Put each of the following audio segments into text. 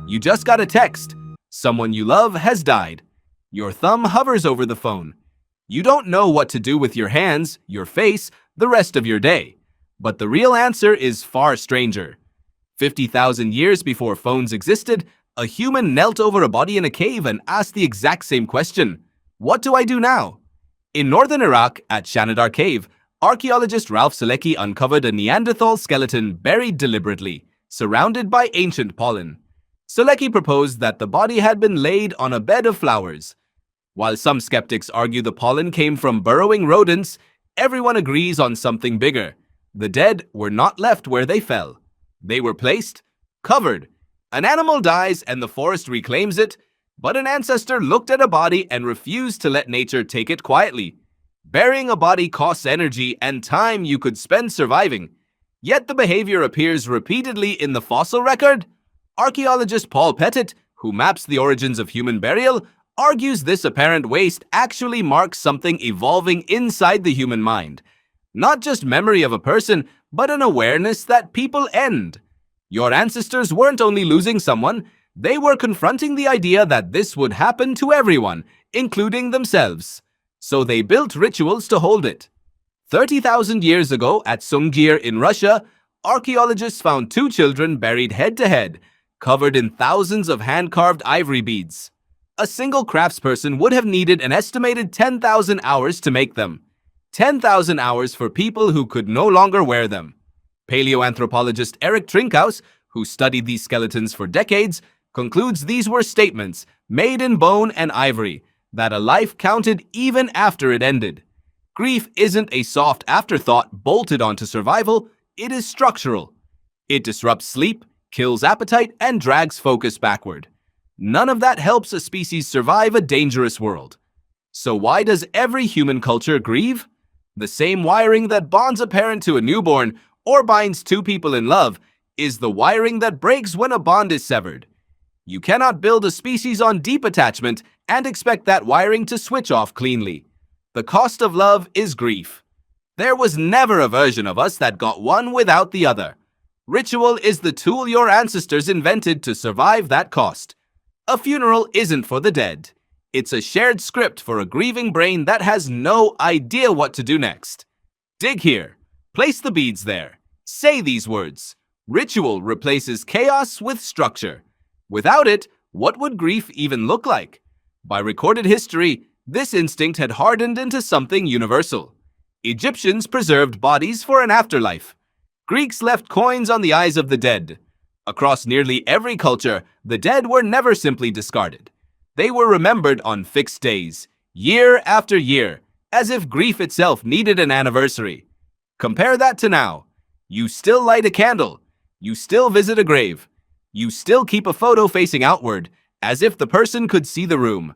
You just got a text. Someone you love has died. Your thumb hovers over the phone. You don't know what to do with your hands, your face, the rest of your day. But the real answer is far stranger. 50,000 years before phones existed, a human knelt over a body in a cave and asked the exact same question. What do I do now? In northern Iraq, at Shanidar Cave, archaeologist Ralph Selecki uncovered a Neanderthal skeleton buried deliberately, surrounded by ancient pollen. Selecki proposed that the body had been laid on a bed of flowers. While some skeptics argue the pollen came from burrowing rodents, everyone agrees on something bigger. The dead were not left where they fell. They were placed, covered. An animal dies and the forest reclaims it, but an ancestor looked at a body and refused to let nature take it quietly. Burying a body costs energy and time you could spend surviving. Yet the behavior appears repeatedly in the fossil record. Archaeologist Paul Pettit, who maps the origins of human burial, argues this apparent waste actually marks something evolving inside the human mind. Not just memory of a person, but an awareness that people end. Your ancestors weren't only losing someone, they were confronting the idea that this would happen to everyone, including themselves. So they built rituals to hold it. 30,000 years ago at Sungir in Russia, archaeologists found two children buried head to head, covered in thousands of hand-carved ivory beads. A single craftsperson would have needed an estimated 10,000 hours to make them. 10,000 hours for people who could no longer wear them. Paleoanthropologist Eric Trinkhaus, who studied these skeletons for decades, concludes these were statements made in bone and ivory, that a life counted even after it ended. Grief isn't a soft afterthought bolted onto survival, it is structural. It disrupts sleep, kills appetite, and drags focus backward. None of that helps a species survive a dangerous world. So why does every human culture grieve? The same wiring that bonds a parent to a newborn or binds two people in love is the wiring that breaks when a bond is severed. You cannot build a species on deep attachment and expect that wiring to switch off cleanly. The cost of love is grief. There was never a version of us that got one without the other. Ritual is the tool your ancestors invented to survive that cost. A funeral isn't for the dead. It's a shared script for a grieving brain that has no idea what to do next. Dig here. Place the beads there. Say these words. Ritual replaces chaos with structure. Without it, what would grief even look like? By recorded history, this instinct had hardened into something universal. Egyptians preserved bodies for an afterlife. Greeks left coins on the eyes of the dead. Across nearly every culture, the dead were never simply discarded. They were remembered on fixed days, year after year, as if grief itself needed an anniversary. Compare that to now. You still light a candle. You still visit a grave. You still keep a photo facing outward, as if the person could see the room.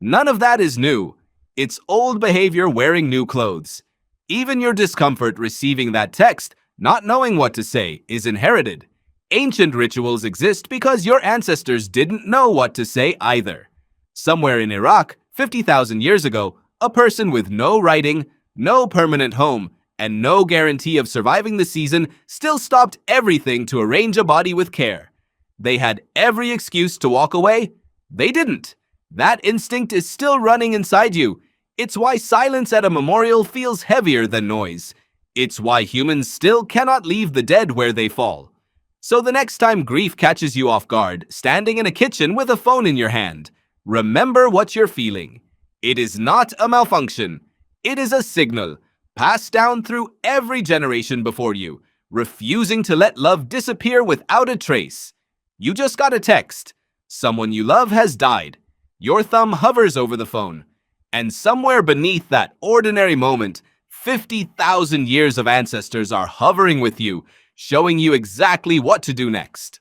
None of that is new. It's old behavior wearing new clothes. Even your discomfort receiving that text, not knowing what to say, is inherited. Ancient rituals exist because your ancestors didn't know what to say either. Somewhere in Iraq, 50,000 years ago, a person with no writing, no permanent home, and no guarantee of surviving the season still stopped everything to arrange a body with care. They had every excuse to walk away. They didn't. That instinct is still running inside you. It's why silence at a memorial feels heavier than noise. It's why humans still cannot leave the dead where they fall. So the next time grief catches you off guard, standing in a kitchen with a phone in your hand, remember what you're feeling. It is not a malfunction. It is a signal, passed down through every generation before you, refusing to let love disappear without a trace. You just got a text. Someone you love has died. Your thumb hovers over the phone. And somewhere beneath that ordinary moment, 50,000 years of ancestors are hovering with you, showing you exactly what to do next.